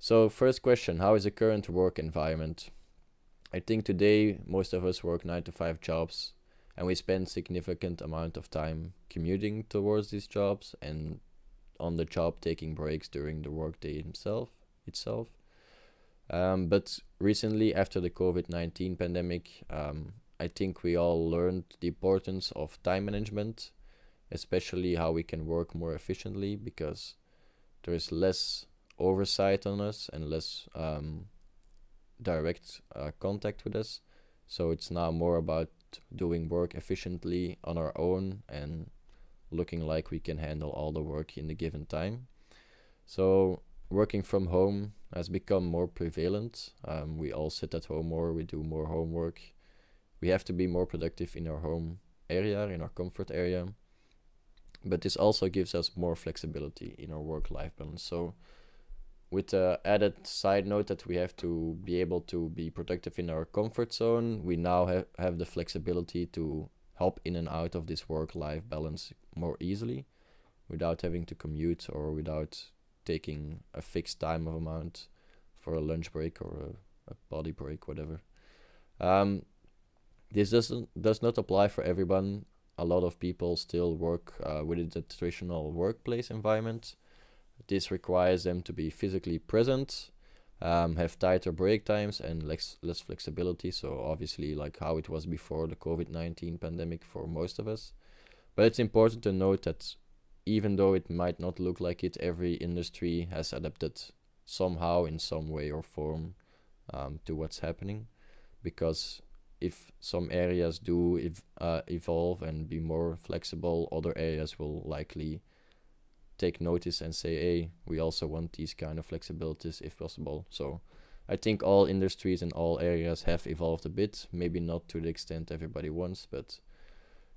So first question, how is the current work environment? I think today most of us work 9 to 5 jobs, and we spend significant amount of time commuting towards these jobs and on the job taking breaks during the workday itself. But recently, after the COVID-19 pandemic, I think we all learned the importance of time management, especially how we can work more efficiently, because there is less oversight on us and less direct contact with us. So it's now more about doing work efficiently on our own and looking like we can handle all the work in the given time. So working from home has become more prevalent. We all sit at home more, we do more homework. We have to be more productive in our home area, in our comfort area. But this also gives us more flexibility in our work-life balance. So with the added side note that we have to be able to be productive in our comfort zone, we now have the flexibility to hop in and out of this work-life balance more easily without having to commute or without taking a fixed time of amount for a lunch break or a body break, whatever. This does not apply for everyone. A lot of people still work within the traditional workplace environment. This requires them to be physically present, have tighter break times and less flexibility. So obviously like how it was before the COVID-19 pandemic for most of us. But it's important to note that even though it might not look like it, every industry has adapted somehow in some way or form to what's happening. Because if some areas do evolve and be more flexible, other areas will likely take notice and say, hey, we also want these kind of flexibilities if possible. So I think all industries and all areas have evolved a bit, maybe not to the extent everybody wants, but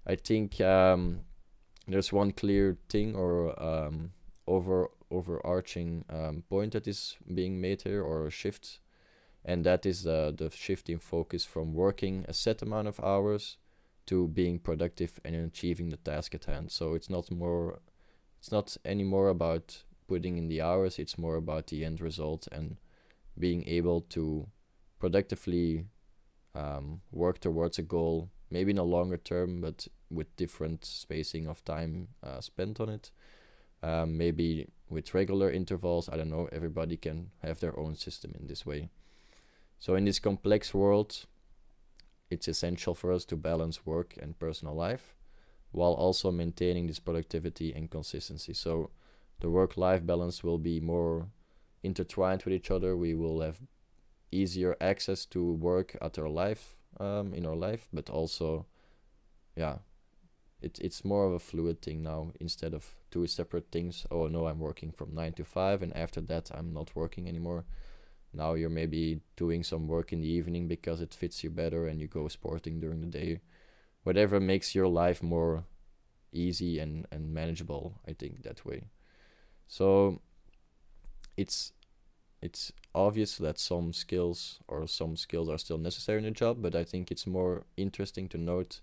I think there's one clear thing or overarching point that is being made here, or a shift, and that is the shift in focus from working a set amount of hours to being productive and achieving the task at hand. So it's not anymore about putting in the hours, it's more about the end result and being able to productively work towards a goal, maybe in a longer term, but with different spacing of time spent on it. Maybe with regular intervals, I don't know, everybody can have their own system in this way. So in this complex world, it's essential for us to balance work and personal life while also maintaining this productivity and consistency. So the work-life balance will be more intertwined with each other. We will have easier access to work at our life, in our life, but also, yeah, it's more of a fluid thing now instead of two separate things. Oh no, I'm working from 9 to 5 and after that I'm not working anymore. Now you're maybe doing some work in the evening because it fits you better and you go sporting during the day. Whatever makes your life more easy and manageable, I think, that way. So it's obvious that some skills are still necessary in a job, but I think it's more interesting to note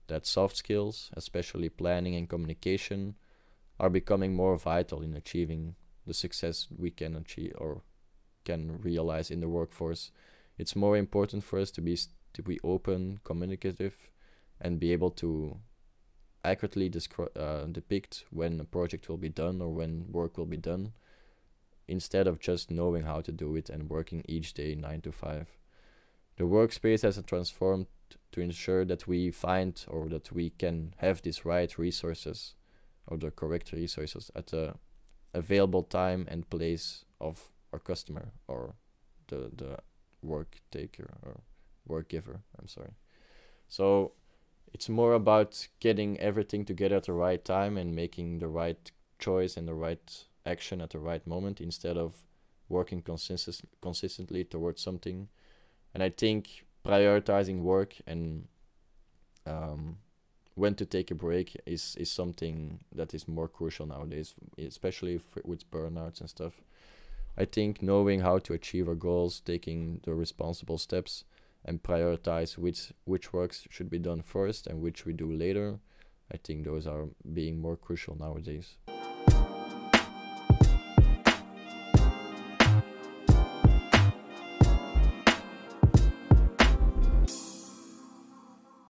that soft skills, especially planning and communication, are becoming more vital in achieving the success we can achieve or can realize in the workforce. It's more important for us to be open, communicative, and be able to accurately depict when a project will be done or when work will be done, instead of just knowing how to do it and working each day 9 to 5. The workspace has transformed to ensure that we find or that we can have these right resources or the correct resources at the available time and place of our customer or the work taker or work giver, I'm sorry. So it's more about getting everything together at the right time and making the right choice and the right action at the right moment instead of working consistently towards something. And I think prioritizing work and when to take a break is something that is more crucial nowadays, especially with burnouts and stuff. I think knowing how to achieve our goals, taking the responsible steps, and prioritize which works should be done first and which we do later, I think those are being more crucial nowadays.